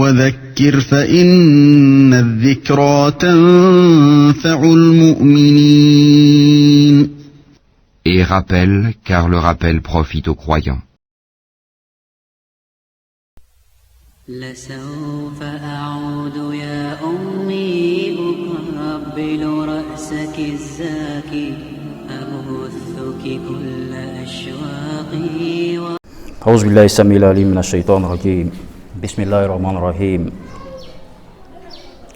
وذكر فإن الذكرى تنفع المؤمنين. Et rappelle, car le rappel profite aux croyants. لسوف أعود يا أمي أقبل رأسك الزاكي أبثك كل أشواقي أعوذ بالله السميع العليم من الشيطان الرجيم بسم الله الرحمن الرحيم.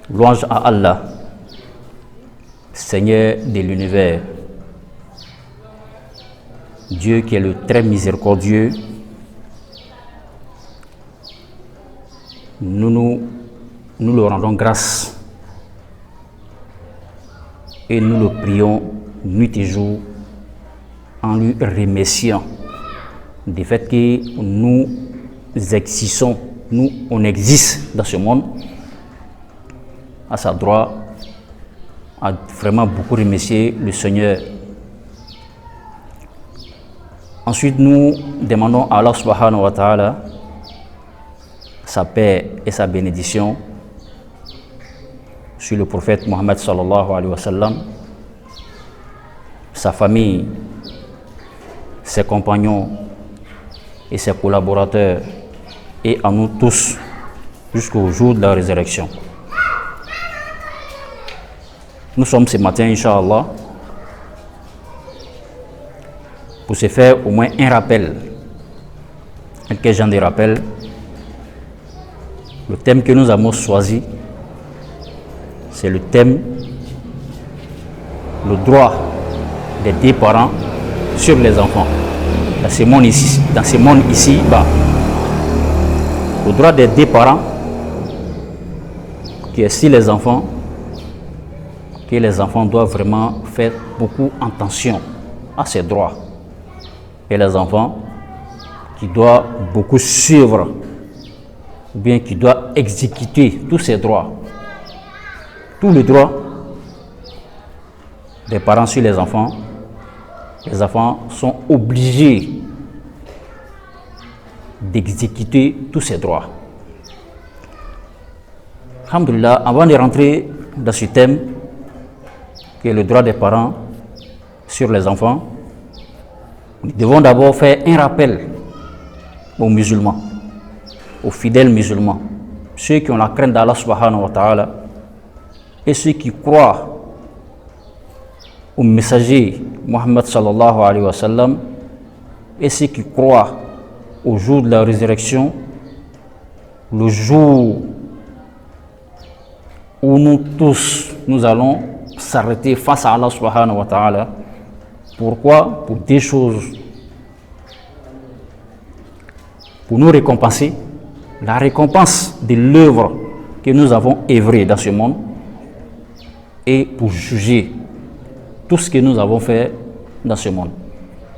Louange à Allah, Seigneur de l'univers, Dieu qui est le très miséricordieux. Nous le rendons grâce et nous le prions nuit et jour en lui remerciant du fait que nous existons, on existe dans ce monde. À sa droit, à vraiment beaucoup remercier le Seigneur. Ensuite, nous demandons à Allah subhanahu wa ta'ala sa paix et sa bénédiction sur le prophète Mohammed sallallahu alayhi wa sallam, sa famille, ses compagnons et ses collaborateurs, et à nous tous jusqu'au jour de la résurrection. Nous sommes ce matin, Inch'Allah, pour se faire au moins un rappel. Quel genre de rappel? Le thème que nous avons choisi, c'est le thème le droit des deux parents sur les enfants. Dans ce monde ici-bas, le droit des deux parents qui est sur les enfants, que les enfants doivent vraiment faire beaucoup attention à ces droits. Et les enfants qui doivent beaucoup suivre, ou bien qui doit exécuter tous ses droits. Tous les droits des parents sur les enfants sont obligés d'exécuter tous ces droits. Alhamdulillah, avant de rentrer dans ce thème, qui est le droit des parents sur les enfants, nous devons d'abord faire un rappel aux musulmans, aux fidèles musulmans, ceux qui ont la crainte d'Allah subhanahu wa ta'ala et ceux qui croient au messager Muhammad sallallahu alayhi wa sallam et ceux qui croient au jour de la résurrection, le jour où nous tous nous allons s'arrêter face à Allah subhanahu wa ta'ala. Pourquoi? Pour deux choses. Pour nous récompenser, la récompense de l'œuvre que nous avons œuvrée dans ce monde, et pour juger tout ce que nous avons fait dans ce monde.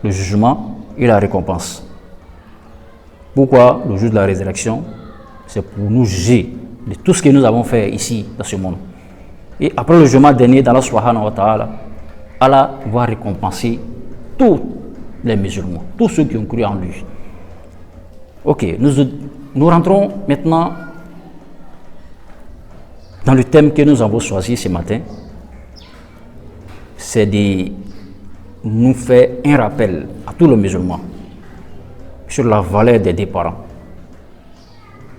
Le jugement et la récompense. Pourquoi le jour de la résurrection? C'est pour nous juger de tout ce que nous avons fait ici dans ce monde. Et après le jugement dernier d'Allah subhanahu wa ta'ala, Allah va récompenser tous les musulmans, tous ceux qui ont cru en lui. Ok, nous rentrons maintenant dans le thème que nous avons choisi ce matin. C'est de nous faire un rappel à tous les musulmans sur la valeur des deux parents,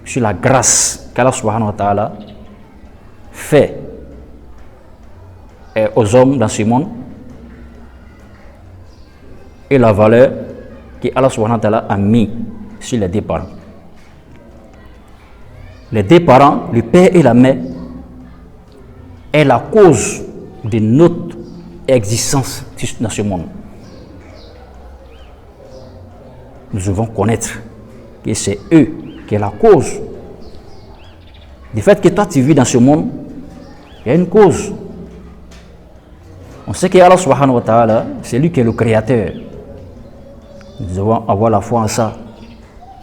sur la grâce qu'Allah subhanahu wa ta'ala fait aux hommes dans ce monde et la valeur que Allah subhanahu wa ta'ala a mis sur les deux parents. Les deux parents, le père et la mère, est la cause de notre existence dans ce monde. Nous devons connaître que c'est eux qui sont la cause. Du fait que toi tu vis dans ce monde, il y a une cause. On sait que Allah subhanahu wa ta'ala, c'est lui qui est le créateur. Nous devons avoir la foi en ça.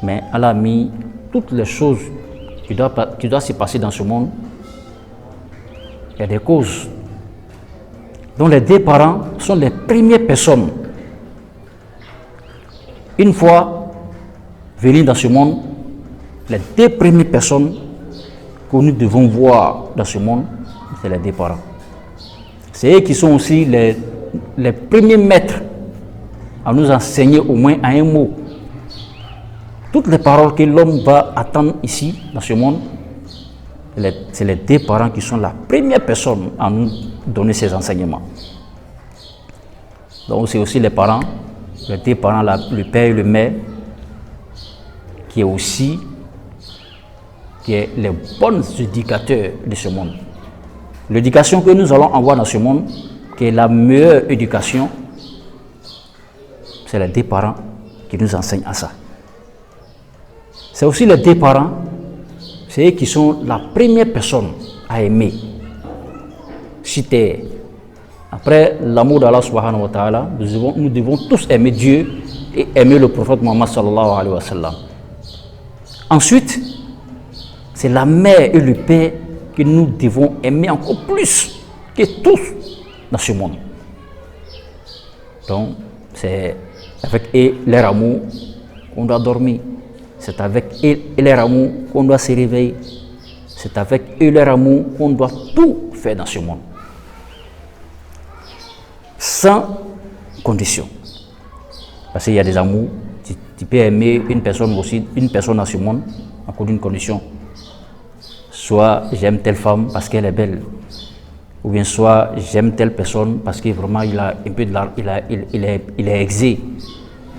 Mais Allah a mis toutes les choses qui doivent se passer dans ce monde. Il y a des causes. Donc les deux parents sont les premières personnes. Une fois venus dans ce monde, les deux premières personnes que nous devons voir dans ce monde, c'est les deux parents. C'est eux qui sont aussi les premiers maîtres à nous enseigner au moins un mot. Toutes les paroles que l'homme va attendre ici, dans ce monde, c'est les deux parents qui sont la première personne à nous donner ces enseignements. Donc c'est aussi les parents, les deux parents, le père et le mère, qui est les bons éducateurs de ce monde. L'éducation que nous allons avoir dans ce monde, qui est la meilleure éducation, c'est les deux parents qui nous enseignent à ça. C'est aussi les deux parents, c'est eux qui sont la première personne à aimer. Citer. Après l'amour d'Allah subhanahu wa ta'ala, nous devons tous aimer Dieu et aimer le prophète Muhammad sallallahu alayhi wa sallam. Ensuite, c'est la mère et le père que nous devons aimer encore plus que tous dans ce monde. Donc, c'est avec eux, leur amour qu'on doit dormir. C'est avec eux et leur amour qu'on doit se réveiller. C'est avec eux et leur amour qu'on doit tout faire dans ce monde. Sans condition. Parce qu'il y a des amours, tu peux aimer une personne aussi, une personne dans ce monde, à cause d'une condition. Soit j'aime telle femme parce qu'elle est belle, ou bien soit j'aime telle personne parce que vraiment il a un peu de il est aisé.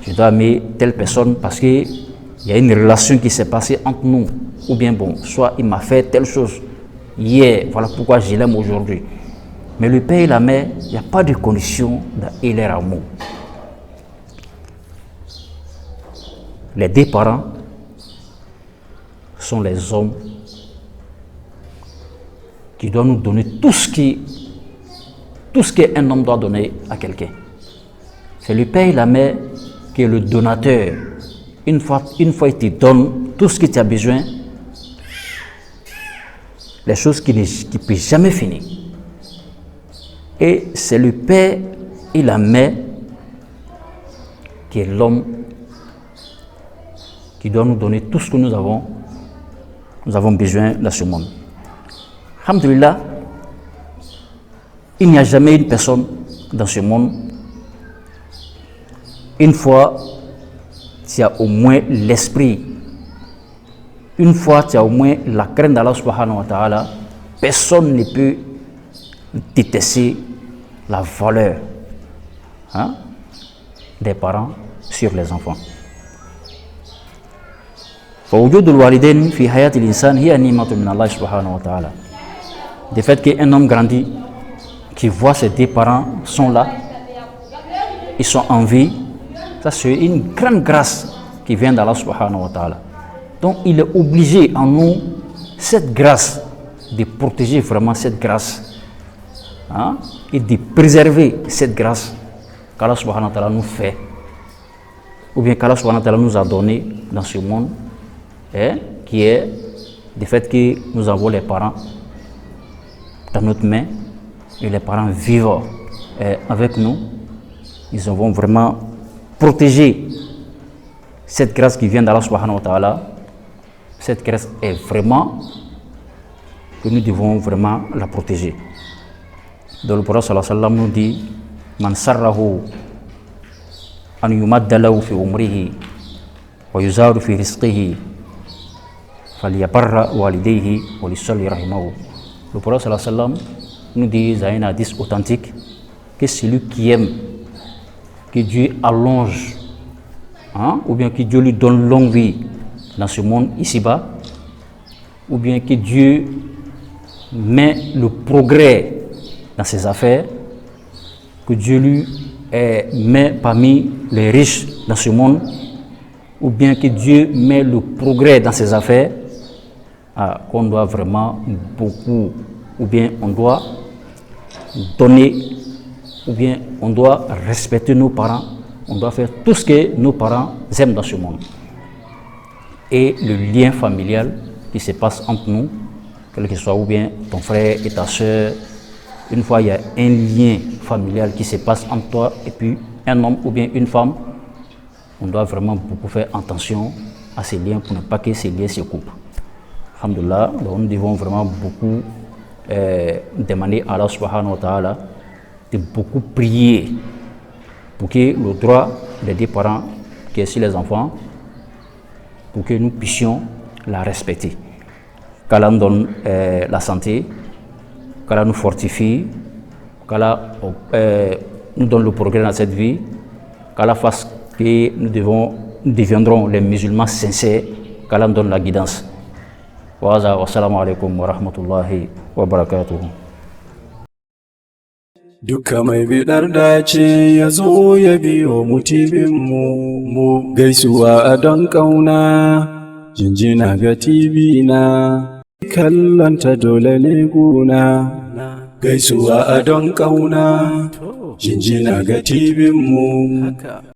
Je dois aimer telle personne parce que il y a une relation qui s'est passée entre nous, ou bien bon, soit il m'a fait telle chose hier, voilà pourquoi je l'aime aujourd'hui. Mais le père et la mère, il n'y a pas de condition dans leur amour. Les deux parents sont les hommes qui doivent nous donner tout ce qu'un homme doit donner à quelqu'un. C'est le père et la mère qui est le donateur. Une fois il te donne tout ce que tu as besoin, les choses qui ne peuvent jamais finir. Et c'est le père et la mère qui est l'homme qui doit nous donner tout ce que nous avons besoin dans ce monde. Alhamdulillah, il n'y a jamais une personne dans ce monde, une fois tu as au moins l'esprit, une fois tu as au moins la crainte d'Allah subhanahu wa ta'ala, personne ne peut détester la valeur des parents sur les enfants. فوجود الوالدين في حياة الإنسان هي نعمة من الله سبحانه وتعالى. Du fait qu'un homme grandit, qui voit ses deux parents sont là, ils sont en vie, ça c'est une grande grâce qui vient d'Allah subhanahu wa ta'ala. Donc il est obligé en nous, cette grâce, de protéger vraiment cette grâce, et de préserver cette grâce qu'Allah subhanahu wa ta'ala nous fait, ou bien qu'Allah subhanahu wa ta'ala nous a donné dans ce monde, qui est du fait que nous avons les parents dans notre main et les parents vivent avec nous. Ils vont vraiment protéger cette grâce qui vient d'Allah subhanahu wa ta'ala. Cette grâce est vraiment que nous devons vraiment la protéger. Donc le prophète sallallahu alayhi wa sallam nous dit Man sarrahu an yumadda lahu fi umrihi wa yuzaru fi rizqihi falyabarra walidayhi wa lisalli rahimahu. Le prophète sallallahu alayhi wa sallam nous dit dans un hadith authentique que celui qui aime que Dieu allonge, ou bien que Dieu lui donne longue vie dans ce monde ici-bas, ou bien que Dieu met le progrès dans ses affaires, que Dieu lui met parmi les riches dans ce monde, ou bien que Dieu met le progrès dans ses affaires, qu'on doit vraiment beaucoup, ou bien on doit donner, ou bien on doit respecter nos parents, on doit faire tout ce que nos parents aiment dans ce monde. Et le lien familial qui se passe entre nous, quel que soit ou bien ton frère et ta soeur, une fois il y a un lien familial qui se passe entre toi et puis un homme ou bien une femme, on doit vraiment beaucoup faire attention à ces liens pour ne pas que ces liens se coupent. Alhamdulillah, donc nous devons vraiment beaucoup demander à Allah subhanahu wa ta'ala de beaucoup prier pour que le droit des deux parents qui est sur les enfants, pour que nous puissions la respecter. Qu'Allah nous donne la santé, qu'Allah nous fortifie, qu'Allah nous donne le progrès dans cette vie, qu'Allah fasse que nous deviendrons les musulmans sincères, qu'Allah nous donne la guidance. Wassalamu alaikum wa rahmatullahi wa barakatuhu. Duka mai bidar dace ya zo ya biyo mu gaisuwa a don ƙauna, jinjina ga TV na, kallonta dole ne guna. Gaisuwa a don ƙauna, jinjina ga TV mu.